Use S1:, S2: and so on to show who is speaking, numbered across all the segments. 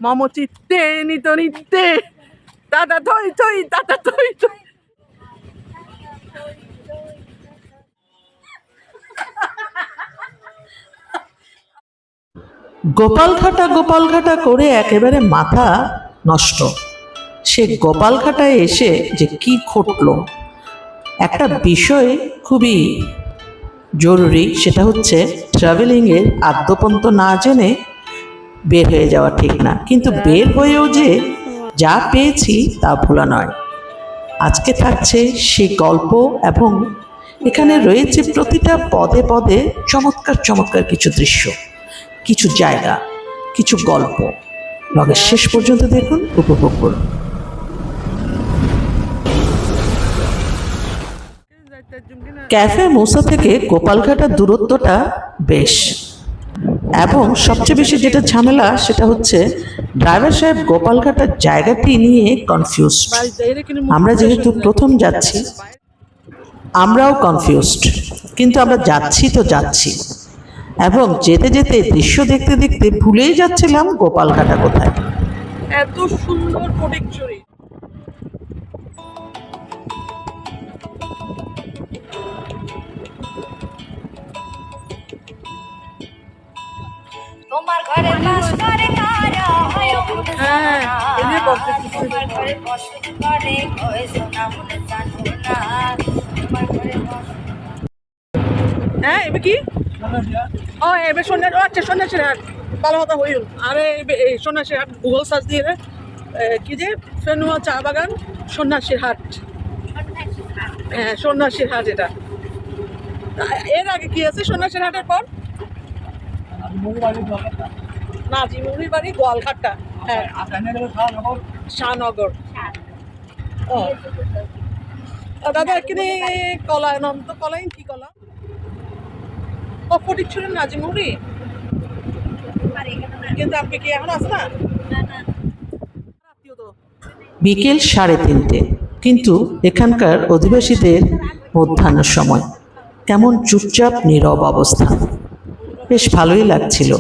S1: মম চিত্তে নিত নিত্যে দাদা থই থই দাদা থই থই।
S2: গোপালঘাটা করে একেবারে মাথা নষ্ট। সে গোপালঘাটায় এসে যে কি ঘটলো, একটা বিষয় খুবই জরুরি, সেটা হচ্ছে ট্রাভেলিংয়ের আদ্যপন্ত না জেনে বের হয়ে যাওয়া ঠিক না, কিন্তু বের হয়েও যে যা পেয়েছি তা ভোলা নয়। আজকে থাকছে সেই গল্প এবং এখানে রয়েছে প্রতিটা পদে পদে চমৎকার চমৎকার কিছু দৃশ্য, কিছু জায়গা, কিছু গল্প। ব্লগের শেষ পর্যন্ত দেখুন, উপভোগ করুন। ক্যাফে মৌসা থেকে গোপালঘাটার দূরত্বটা বেশ, এবং সবচেয়ে বেশি যেটা ঝামেলা সেটা হচ্ছে ড্রাইভার সাহেব গোপালঘাটার জায়গাটি নিয়ে কনফিউজড। আমরা যেহেতু প্রথম যাচ্ছি, আমরাও কনফিউজড, কিন্তু আমরা যাচ্ছি তো যাচ্ছি, এবং যেতে যেতে দৃশ্য দেখতে দেখতে ভুলেই যাচ্ছিলাম গোপালঘাটা কোথায়।
S1: এত সুন্দর ফটিকছড়ি।
S3: তোমার ঘরে বাস করে কারা হয়
S1: হ্যাঁ এনে বলতে
S3: তোমার ঘরে বসত করে কই সোনা মনে জানো না তোমার ঘরে
S1: হ্যাঁ এবে কি ও এবে সন্ন্যাস, আচ্ছা সন্ন্যাসীর হাট ভালো কথা হইল। আরে এই সন্ন্যাসীর হাট গুগল সার্চ দিয়ে কি যে ফেনুয়া চা বাগান সন্ন্যাসীর হাট। হ্যাঁ সন্ন্যাসীর হাট এটা। এর আগে কি আছে সন্ন্যাসীর হাটের পর? নাজিমুড়ির বাড়ি গোয়ালঘাটটা। হ্যাঁ শাহনগর। ও দাদা এখানে কলা নন্ত কলাই কি কলা? ও ফটিকছড়ির নাজিমুড়ি, কিন্তু আপনি কি এখন আছে না?
S2: বিকেল 3:30, কিন্তু এখানকার অধিবাসীদের মধ্যাহ্নের সময়। কেমন চুপচাপ নীরব অবস্থা, বেশ ভালোই লাগছিল।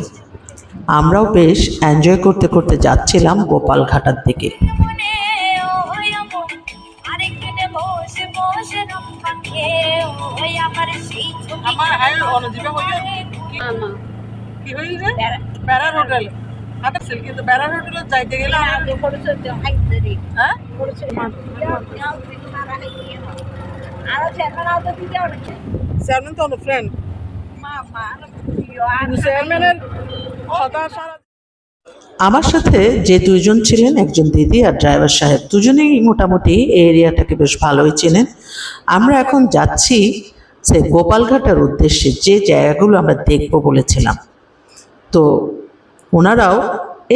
S2: আমরাও বেশ এনজয় করতে করতে যাচ্ছিলাম গোপালঘাটার দিকে।
S3: আরেকদিনে বসে বসে রম্পা খেয়ে ওই আমার সেই
S1: আমার হাই অনুজীবে হইল কি হইল যে বেড়ার হোটেল হাতের ছিল, কিন্তু বেড়ার হোটেলে যাইতে গেলে হ্যাঁ চেয়ারম্যান তো আমার ফ্রেন্ড, চেয়ারম্যানের কথা সারা।
S2: আমার সাথে যে দুইজন ছিলেন, একজন দিদি আর ড্রাইভার সাহেব, দুজনেই মোটামুটি এই এরিয়াটাকে বেশ ভালোই চেনেন। আমরা এখন যাচ্ছি সে গোপালঘাটার উদ্দেশ্যে, যে জায়গাগুলো আমরা দেখব বলেছিলাম। তো ওনারাও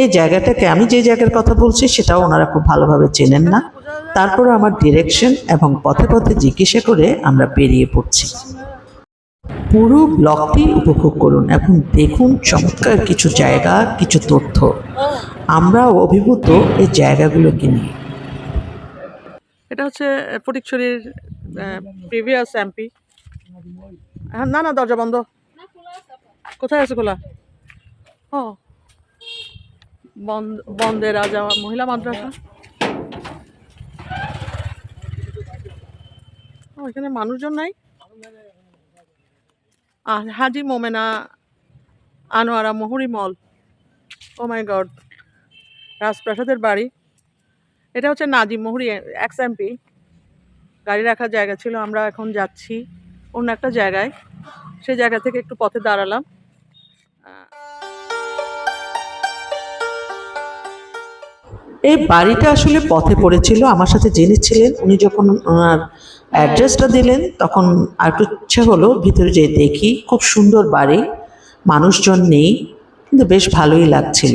S2: এই জায়গাটাকে, আমি যে জায়গার কথা বলছি সেটাও ওনারা খুব ভালোভাবে চেনেন না। তারপর আমার ডিরেকশন এবং পথে পথে জিজ্ঞাসা করে আমরা বেরিয়ে পড়ছি। পুরো ব্লগটি উপভোগ করুন এবং দেখুন চমৎকার কিছু জায়গা, কিছু তথ্য। আমরাও অভিভূত এই জায়গাগুলোকে নিয়ে।
S1: এটা হচ্ছে ফটিকছড়ির প্রিভিয়াস এমপি। না না দরজা বন্ধ, কোথায় আছে খোলা? ও বন্দে রাজা মহিলা মাদ্রাসা। ও এখানে মানুষজন নাই। হাজি মোমেনা আনোয়ারা মহুরি মল। ও মাই গড, রাজপ্রাসাদের বাড়ি। এটা হচ্ছে নাজিম মহুরি এক্স এমপি। গাড়ি রাখার জায়গা ছিল, আমরা এখন যাচ্ছি অন্য একটা জায়গায়। সেই জায়গা থেকে একটু পথে দাঁড়ালাম।
S2: এই বাড়িটা আসলে পথে পড়েছিল, আমার সাথে যিনি ছিলেন উনি যখন ওনার অ্যাড্রেসটা দিলেন তখন আর একটু ইচ্ছে হলো ভিতরে যেয়ে দেখি। খুব সুন্দর বাড়ি, মানুষজন নেই, কিন্তু বেশ ভালোই লাগছিল।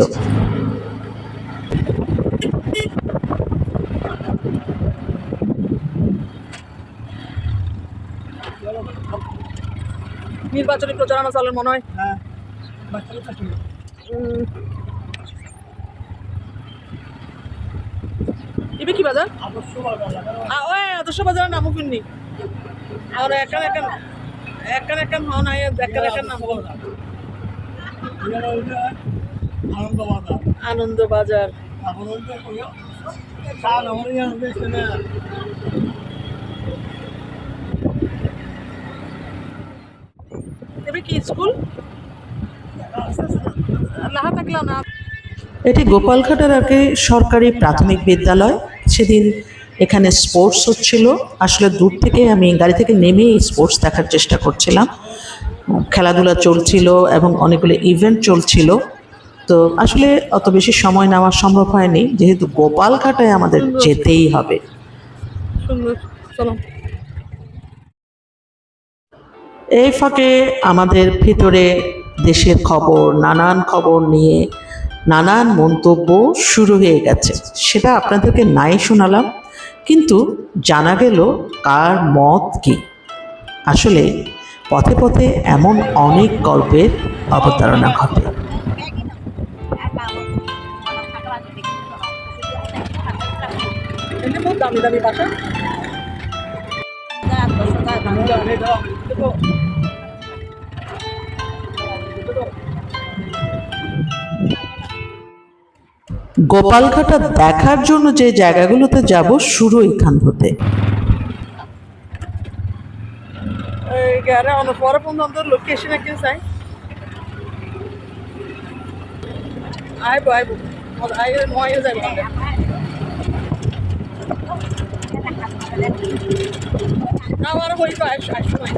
S1: নির্বাচনী প্রচারণা চলেন মনে হয়। ইবে কি বাজার? ওই আদর্শ বাজার নামও কিননি। আর একান হন আয় একান নাম। আনন্দ বাজার। এবার কি স্কুল লাহা থাকলাম না।
S2: এটি গোপালঘাটার আগে সরকারি প্রাথমিক বিদ্যালয়। সেদিন এখানে স্পোর্টস হচ্ছিল। আসলে দূর থেকে আমি গাড়ি থেকে নেমেই স্পোর্টস দেখার চেষ্টা করছিলাম। খেলাধুলা চলছিল এবং অনেকগুলো ইভেন্ট চলছিল। তো আসলে অত বেশি সময় নেওয়া সম্ভব হয়নি, যেহেতু গোপালঘাটায় আমাদের যেতেই হবে।
S1: সুন্দর, চলো।
S2: এই ফাঁকে আমাদের ভিতরে দেশের খবর, নানান খবর নিয়ে নানান মন্তব্য শুরু হয়ে গেছে। সেটা আপনাদেরকে নাই শোনালাম, কিন্তু জানা গেল কার মত কি। আসলে পথে পথে এমন অনেক গল্পের অবতারণা ঘটে।
S1: এমনি বহুত দামি দামি বাসা।
S2: গোপালঘাটা দেখার জন্য যে জায়গাগুলোতে যাব শুরু এখান হতে।
S1: Gara on fora fundando location aqui sai. Ai boy. Ai moi sai bande. Na hora hoi pa acho mai.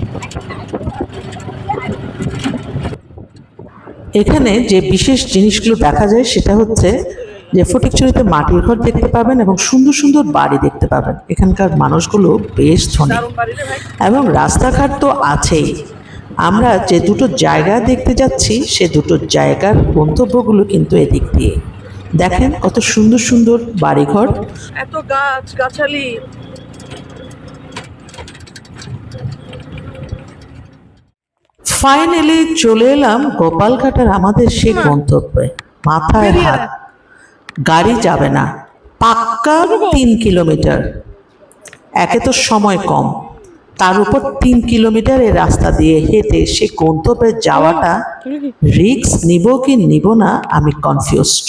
S2: এখানে যে বিশেষ জিনিসগুলো দেখা যায় সেটা হচ্ছে যে ফটিকছড়িতে মাটির ঘর দেখতে পাবেন এবং সুন্দর সুন্দর বাড়ি দেখতে পাবেন। এখানকার মানুষগুলো বেশ ধনী এবং রাস্তাঘাট তো আছেই। আমরা যে দুটো জায়গা দেখতে যাচ্ছি সে দুটো জায়গার গন্তব্যগুলো কিন্তু এদিক দিয়ে। দেখেন কত সুন্দর সুন্দর বাড়িঘর,
S1: এত গাছ গাছালি।
S2: ফাইনালি চলে এলাম গোপালঘাটার আমাদের সেই গন্তব্যে। মাথায় হাত, গাড়ি যাবে না, পাক্কা 3 কিলোমিটার। একে তো সময় কম, তার উপর 3 কিলোমিটার এই রাস্তা দিয়ে হেঁটে সে গন্তব্যে যাওয়াটা রিস্ক নিব কি নিব না আমি কনফিউজড।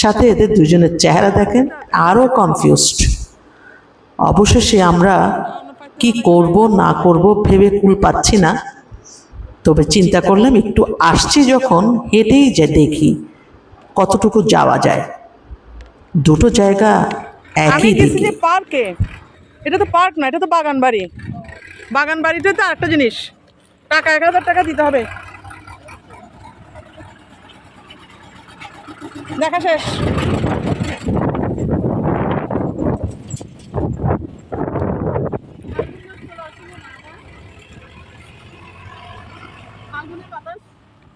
S2: সাথে এদের দুজনের চেহারা দেখেন, আরও কনফিউজড। অবশেষে আমরা কি করব না করব ভেবে কুল পাচ্ছি না। তবে চিন্তা করলাম একটু আসছি যখন হেঁটেই যে দেখি কতটুকু যাওয়া যায়। দুটো জায়গা একই দিকে।
S1: পার্কে, এটা তো পার্ক না, এটা তো বাগান বাড়ি। বাগান বাড়িতে তো আরেকটা জিনিস, টাকা 1000 টাকা দিতে হবে। দেখা শেষ।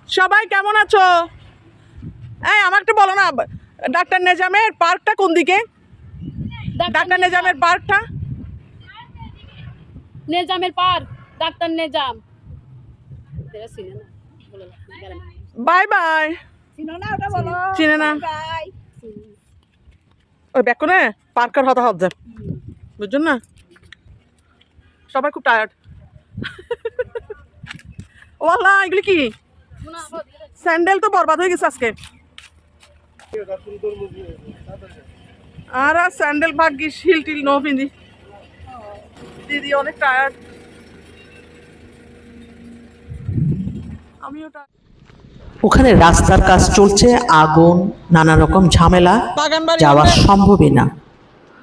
S1: সবাই কেমন আছো? এই আমাকে একটু বলো না, ডাক্তার নেজামের পার্কটা কোন দিকে? ডাক্তার নেজামের পার্কটা,
S4: নেজামের park, doctor Nezam.
S1: Bye bye. চিনে না ওই ব্যাক করে পার্কার হতা হত যায়, বুঝছেন না? সবাই খুব টায়ার্ড। ও আল্লাহ, এগুলি কি? স্যান্ডেল তো বরবাদ হয়ে গেছে আজকে। আর স্যান্ডেল ভাগ্যিস হিল টিল নো পিন্দি। দিদি অনেক টায়ার্ড, আমিও টায়ার্ড।
S2: ওখানে রাস্তার কাজ চলছে, আগুন, নানা রকম ঝামেলা, যাওয়া সম্ভবই না।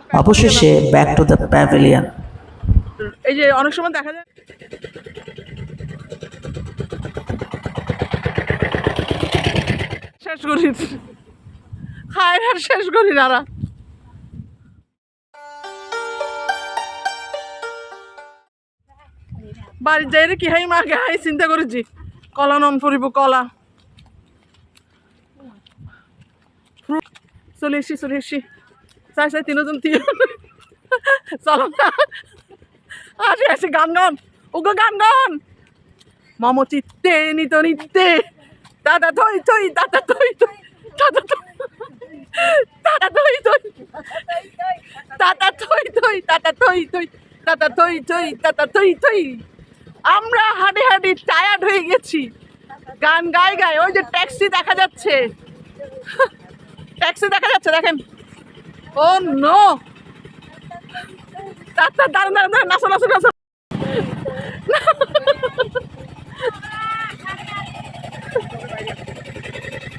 S2: অবশেষে ব্যাক টু দ্য প্যাভিলিয়ন।
S1: এই যে অনেক সময় দেখা যায় শেষ করি, খায় আর শেষ করি নারা। বাড়ির যাই রে কি হাই মাকে হাই চিন্তা করেছি, কলা নম ফুরিব কলা। চলে এসছি চাই চাই তিনজন চলো না আসে আসে গান গান ওগো গান গান। মম চিত্তে নিত নিত্যে দাদা থই থই দাদা থই থই দাদা থই দাদা থই থই দাদা থই থই দাদা থই থই দাদা থই থই দাদা থই থই। আমরা হাঁটি হাঁটি টায়ার্ড হয়ে গেছি, গান গাই গাই। ওই যে ট্যাক্সি দেখা যাচ্ছে, ট্যাক্সি দেখা যাচ্ছে দেখেন। ও নো, দাঁড়ান দাঁড়ান দাঁড়ান, নাচো নাচো নাচো।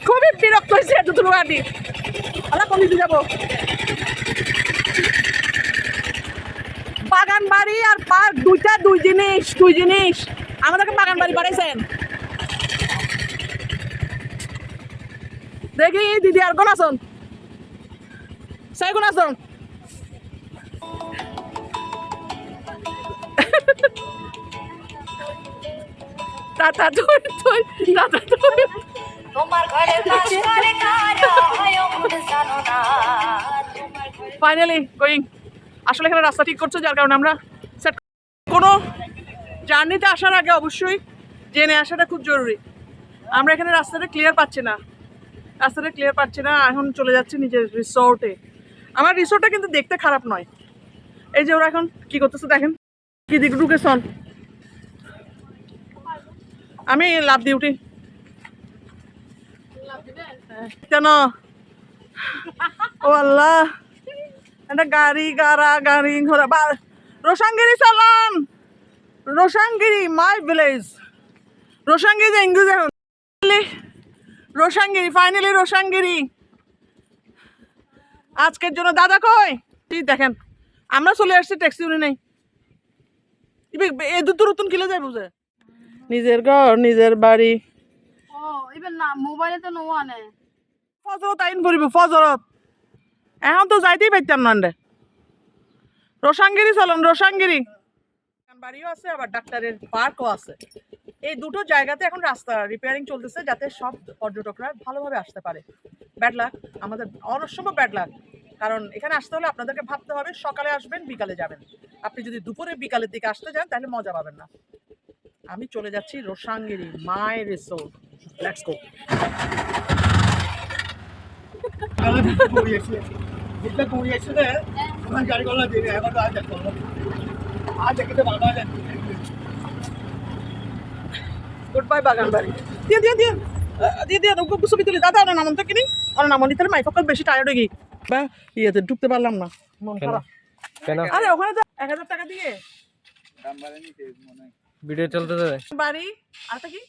S1: খুবই বিরক্ত হয়েছে এতটুকু গাড়ি। আলা কোন দিকে যাবো? বাগান বাড়ি আর পার্ক দুইটা দুই জিনিস। আমাদেরকে বাগান বাড়ি বাড়াইছেন। দেখি দিদি আর কোন আসন, সেই কোন আসন? Tata tata.
S3: তোমার ঘরে বাস করে কারো মন জানো না, তোমার ঘরে
S1: ফাইনালি গোয়িং। আসলে এখানে রাস্তা ঠিক করছে, যার কারণে আমরা সেট। কোনো জার্নিতে আসার আগে অবশ্যই জেনে আসাটা খুব জরুরি। আমরা এখানে রাস্তাটা ক্লিয়ার পাচ্ছি না, এখন চলে যাচ্ছি নিজের রিসোর্টে। আমার রিসোর্টটা কিন্তু দেখতে খারাপ নয়। এই যে ওরা এখন কি করতেছে দেখেন, কি দিক ঢুকেছন। আমি লাভ দিয়ে উঠি কেন? ও আল্লাহ, একটা গাড়ি ঘোড়া রোশাঙ্গিরি চালান। রোশাঙ্গিরি মাই ভিলেজ। রোশাঙ্গিরি ইংরেজি এখন ফাইনালি রোশাঙ্গিরি। আজকের জন্য দাদা কই দেখেন, আমরা চলে আসছি, ট্যাক্সি উনি নেই। এই দুটো কিলে যায় বুঝে, নিজের ঘর নিজের বাড়ি।
S4: ও এবার না মোবাইলে তো নো আনে।
S1: ফজরত আইন পড়িব, ফজরত এখন তো যাইতেই পারতাম না। রোশাঙ্গিরি চলুন, রোশাঙ্গিরি বাড়িও আছে, আবার ডাক্তারের পার্কও আছে। এই দুটো জায়গাতে এখন রাস্তা রিপেয়ারিং চলতেছে, যাতে সব পর্যটকরা ভালোভাবে আসতে পারে। ব্যাড লাক, আমাদের অনসম্ভব ব্যাড লাক। কারণ এখানে আসতে হলে আপনাদেরকে ভাবতে হবে সকালে আসবেন বিকালে যাবেন। আপনি যদি দুপুরে বিকালের দিকে আসতে যান তাহলে মজা পাবেন না। আমি চলে যাচ্ছি Roshangiri my resort. Let's go. Good bye বাগান বাড়ি। দিয়ে ছবি তুলি দাদা। ওনার নাম তো কিনি, ওনার নাম নিতে মাই ফকল বেশি টায়ার্ড হয়ে গিয়ে বা ইয়েতে ঢুকতে পারলাম না, মন খারাপ। আরে ওখানে তো 1000 টাকা দিয়ে
S5: ভিডিও চলতে যাবে
S1: বাড়ি। আরেকটা কি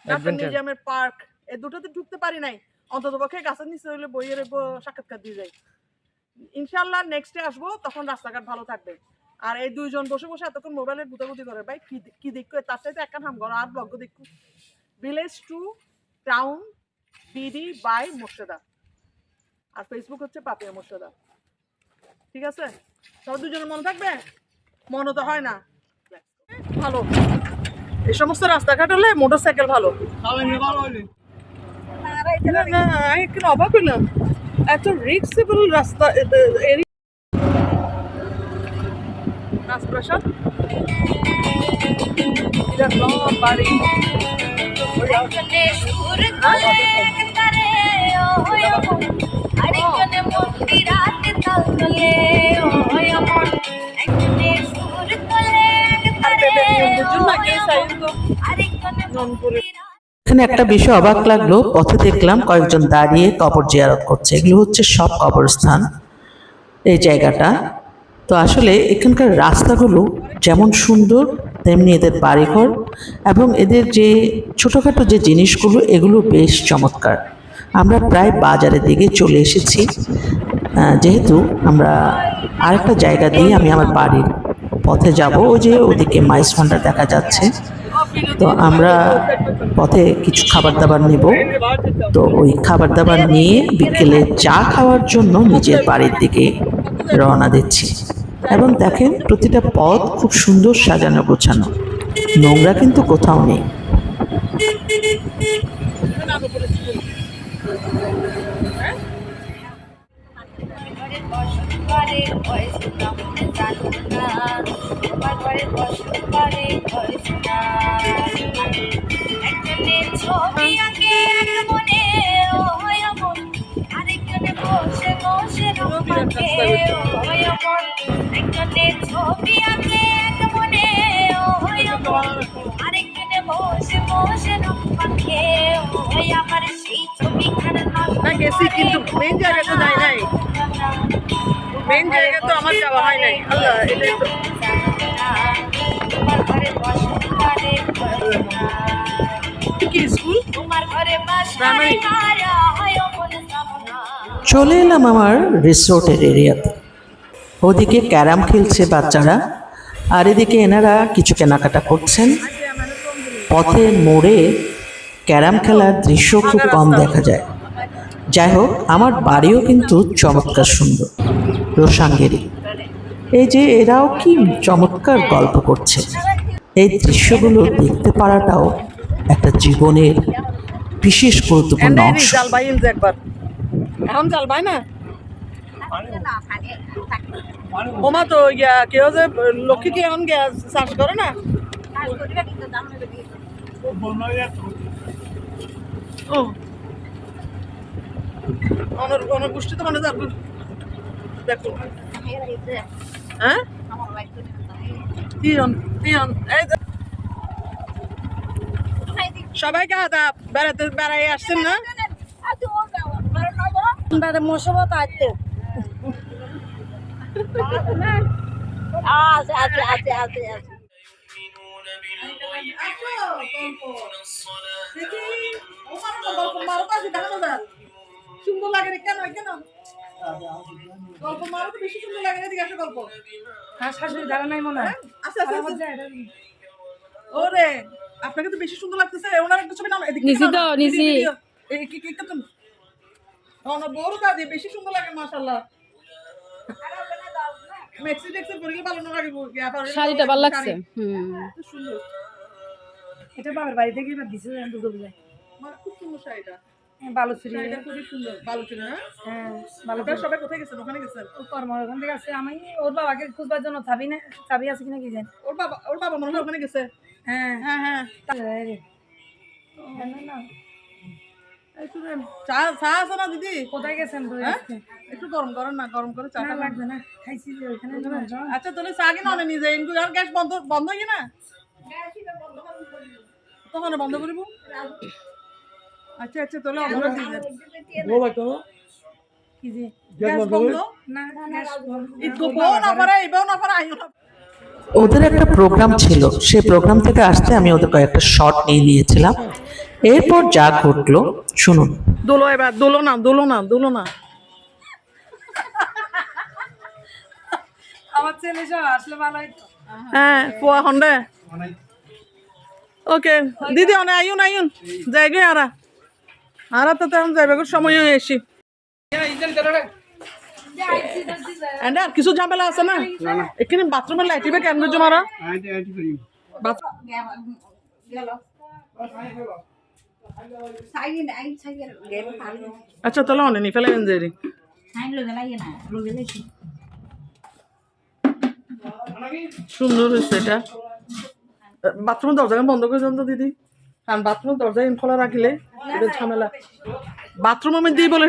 S1: ডাক্তার মিউজিয়ামের পার্ক, এই দুটোতে ঢুকতে পারি নাই। অন্তত পক্ষে গাছের নিচে হইলে বইয়ের সাক্ষাৎকার দিয়ে যাই। ইনশাল্লাহ নেক্সটে আসবো, তখন রাস্তাঘাট ভালো থাকবে। আর এই দুইজন বসে বসে এতক্ষণ মোবাইলের গুতাগুতি করে, ভাই কি দেখো তার চাইতে একটা হাম করো আর ব্লগ দেখো। Village to town BD by Morsheda, আর ফেসবুক হচ্ছে পাপিয়া মোর্শেদা। ঠিক আছে, সব দুজনের মনে থাকবে, মনে তো হয় না। ভালো এই সমস্ত রাস্তাঘাট হলে মোটরসাইকেল ভালো। না আমি একটু অবাক হইলাম, এত রিক্সেবল রাস্তা। রাজপ্রাসাদ বাড়ি
S3: একজনে সুর তোলে একতারে ওই মন, আরেকজনে মন্দিরাতে তাল তোলে ওই মন। একজনে সুর তোলে একতারে আরেকজনে মন্দিরাতে।
S2: এখানে একটা বিষয় অবাক লাগলো, পথে দেখলাম কয়েকজন দাঁড়িয়ে কবর জিয়ারত করছে। এগুলো হচ্ছে সব কবরস্থান এই জায়গাটা। তো আসলে এখানকার রাস্তাগুলো যেমন সুন্দর, তেমনি এদের বাড়িঘর এবং এদের যে ছোটোখাটো যে জিনিসগুলো, এগুলো বেশ চমৎকার। আমরা প্রায় বাজারের দিকে চলে এসেছি, যেহেতু আমরা আরেকটা জায়গা দিয়ে আমি আমার বাড়ির পথে যাব। ওই যে ওদিকে মাইস ভান্ডার দেখা যাচ্ছে, তো আমরা পথে কিছু খাবার দাবার নেব। তো ওই খাবার দাবার নিয়ে বিকেলে চা খাওয়ার জন্য নিজের বাড়ির দিকে রওনা দিচ্ছি। এবং দেখেন প্রতিটা পথ খুব সুন্দর সাজানো গোছানো, নোংরা কিন্তু কোথাও নেই।
S3: ঘরে বসত করে ভয়েস না মনে জানো না, তোমার ঘরে বসত করে ভয়েস না। একজনে ছবি আঁকে এক মনে ওই মন, আরেকজনে বসে বসে রং মাখে ওই মন। একজনে ছবি আঁকে এক মনে ওই মন, আরেকজনে বসে বসে রং মাখে ওই আমার। সেই ছবিখানার নাম
S1: গেছি কিন্তু মেইন জায়গায় তো যাই নাই, মেইন জায়গায় তো আমার যাওয়া হয় নাই। আল্লাহ, এটাই তো
S3: তোমার ঘরে বসবারে
S1: কি স্কুল
S3: তোমার ঘরে
S1: প্রাইমারি।
S2: চলে এলাম আমার রিসোর্টের এরিয়াতে। ওদিকে ক্যারাম খেলছে বাচ্চারা, আর এদিকে এনারা কিছু কেনাকাটা করছেন। পথের মোড়ে ক্যারাম খেলার দৃশ্য খুব কম দেখা যায়। যাই হোক, আমার বাড়িও কিন্তু চমৎকার সুন্দর, রোসাঙ্গেরি। এই যে এরাও কি চমৎকার গল্প করছে। এই দৃশ্যগুলো দেখতে পারাটাও একটা জীবনের বিশেষ গুরুত্বপূর্ণ অংশ।
S1: জাল বাইল যে একবার, এখন জাল বাই না ওমা তো ইয়া কেউ যে লক্ষ্মী কি এখন গ্যাস চাষ করে না। ও অনেক গোষ্ঠী তো মানে যাবে দেখো। হ্যাঁ তিন তিন এই যে সবাইকে আদাব, বেড়াই আসছেন না?
S3: মশবত আছে আছে আছে আছে আছে আছে
S1: সুন্দর লাগে রে, কেন কেন গল্প মারো তো বেশি সুন্দর লাগে না? দিকে গল্প
S4: শাশুড়ি ধারা নাই মনে হয়।
S1: আচ্ছা আচ্ছা। ওরে আপনাকে তো বেশি সুন্দর লাগতেছে। ওনার একটা ছবি নাম
S4: নিচি তো, নিচি।
S1: এই কি কি কত ওনা বড় কাজে বেশি সুন্দর লাগে মাশাআল্লাহ। মেক্সি টেক্সি পরে ভালো না লাগে কি আবার
S4: শাড়িটা ভালো লাগছে।
S1: সুন্দর।
S4: এটা বাবার বাড়ি থেকে এবার দিছে দুটো বুঝায়।
S1: আমার খুব সুন্দর শাড়িটা।
S4: ভালো ছিল।
S1: শাড়িটা খুবই সুন্দর, ভালো ছিল।
S4: হ্যাঁ ভালো।
S1: আপনারা সবাই কোথায় গেছেন? ওখানে গেছেন?
S4: কর্ম ওখান থেকে আছে। আমি ওর বাবাকে খুঁজবার জন্য চাবি আছে কিনা কি জানি।
S1: ওর বাবা মনে হয় ওখানে গেছে।
S4: হ্যাঁ
S1: হ্যাঁ হ্যাঁ
S4: না
S1: চা চা আছে না দিদি?
S4: কোথায় গেছেন তো?
S1: একটু গরম করেন না, গরম করে চা
S4: লাগবে না, খাইছি যে ওইখানে।
S1: আচ্ছা তাহলে চা কিনা অনেক নিজে ইনকু আর গ্যাস বন্ধ বন্ধ হই না তখন বন্ধ করিব। আচ্ছা আচ্ছা তাহলে অন্ধ করে দিবেন।
S4: কি যে
S1: গ্যাস বন্ধ
S4: না, গ্যাস
S1: ইতকো বউ না পারে ইবেও না পারে আইও না।
S2: ওদের একটা প্রোগ্রাম ছিল, সেই প্রোগ্রাম থেকে আসতে আমি ওদের কয়েকটা শট নিয়ে নিয়েছিলাম। এরপর যা ঘটলো শুনুন।
S1: দোলো এবার দোলো না দোলো না দোলো না।
S4: আমার ছেলে সব আসলে ভালো হইতো।
S1: হ্যাঁ পোয়া হন্ডে ওকে দিদি অনে আইউন আইউন যাইগে আরা তো তেমন যাইবে সময় হয়ে এসি। এন্ড আর কিছু ঝামেলা আছে না? এখানে বাথরুমের লাইটিবে কেন জমারা? আচ্ছা তাহলে অনে নি ফেলে এনজেরি সুন্দর হয়েছে এটা। বাথরুমের দরজা বন্ধ করে দেন তো দিদি, কারণ বাথরুমের দরজা খোলা রাখলে এটা ঝামেলা। বাথরুম আমি দিই বলে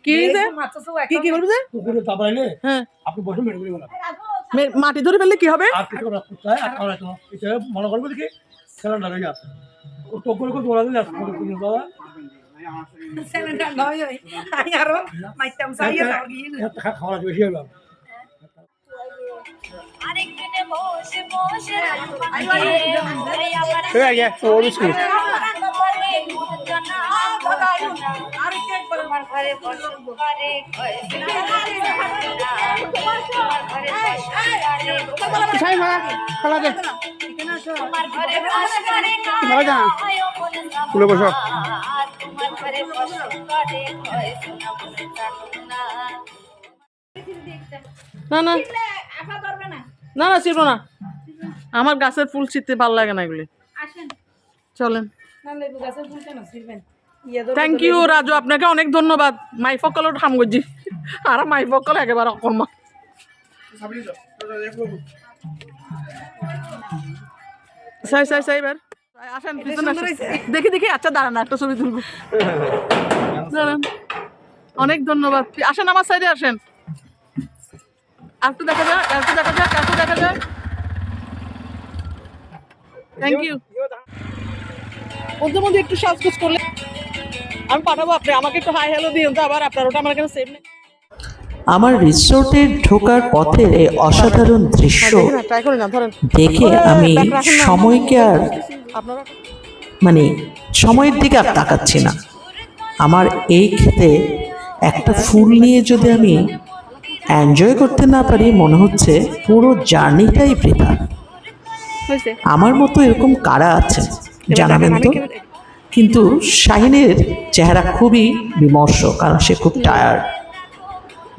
S1: কি কি করবে যে? হ্যাঁ মাটি ধরে ফেললে কি হবে?
S5: মনে করবো দেখি খেলা লাগে না টোপর করে দৌড়াতে যাচ্ছে বাবা খাওয়া বেশি হলো।
S3: আরেকদিনে বসে বসে তোমার ঘরে বসবারে তোমার ঘরে
S5: তুলে বসো।
S3: তোমার ঘরে বসবারে
S1: না না না না ছিল না, আমার গাছের ফুল ছিটতে ভালো লাগে না এগুলি। চলেন থ্যাংক ইউ রাজু, আপনাকে অনেক ধন্যবাদ। মাই ফকল ঠাম করছি আর মাই ফকল একেবারে অকর্মা। সাই সাই সাই এবার আসেন পিছনে দেখি দেখি। আচ্ছা দাঁড়ান একটা ছবি তুলবো, দাঁড়ান। অনেক ধন্যবাদ, আসেন আমার সাইডে আসেন। একটু দেখা যাক, একটু দেখা যাক, একটু দেখা যাক। Thank you. মধ্যে মধ্যে একটু সাজগোজ করলে আমি পাঠাবো। আপনি আমাকে একটু হাই হ্যালো দিন তো আবার, আপনার ওটা আমার এখানে সেভ নেই।
S2: আমার রিসোর্টে ঢোকার পথের এই অসাধারণ দৃশ্য
S1: ট্রাই করে না, ধরেন
S2: দেখে আমি সময়কে আর
S1: আপনারা
S2: মানে সময়ের দিকে আর তাকাচ্ছি না। আমার এই ক্ষেতে একটা ফুল নিয়ে যদি আমি এনজয় করতে না পারি, মনে হচ্ছে পুরো জার্নিটাই বৃথা।
S1: হয়েছে।
S2: আমার মতো এরকম কারা আছে জানাবেন তো। কিন্তু শাহিনের চেহারা খুবই বিমর্ষ, কারণ সে খুব টায়ার্ড।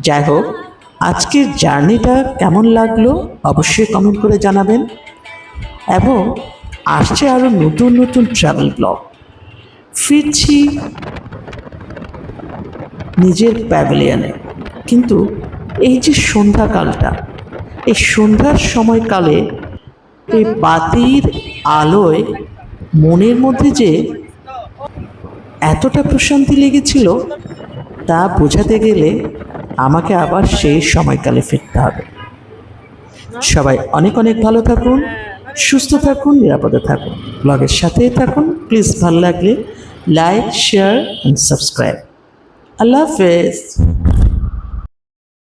S2: যাই হোক, আজকের জার্নিটা কেমন লাগলো অবশ্যই কমেন্ট করে জানাবেন, এবং আসছে আরও নতুন নতুন ট্রাভেল ব্লগ। ফিরছি নিজের প্যাভিলিয়নে, কিন্তু এই যে সন্ধ্যাকালটা, এই সন্ধ্যার সময়কালে এই বাতির আলোয় মনের মধ্যে যে এতটা প্রশান্তি লেগেছিল তা বোঝাতে গেলে আমাকে আবার সেই সময়কালে ফিরতে হবে। সবাই অনেক অনেক ভালো থাকুন, সুস্থ থাকুন, নিরাপদে থাকুন, ব্লগের সাথেই থাকুন। প্লিজ ভালো লাগলে লাইক, শেয়ার অ্যান্ড সাবস্ক্রাইব। আল্লাহ হাফেজ।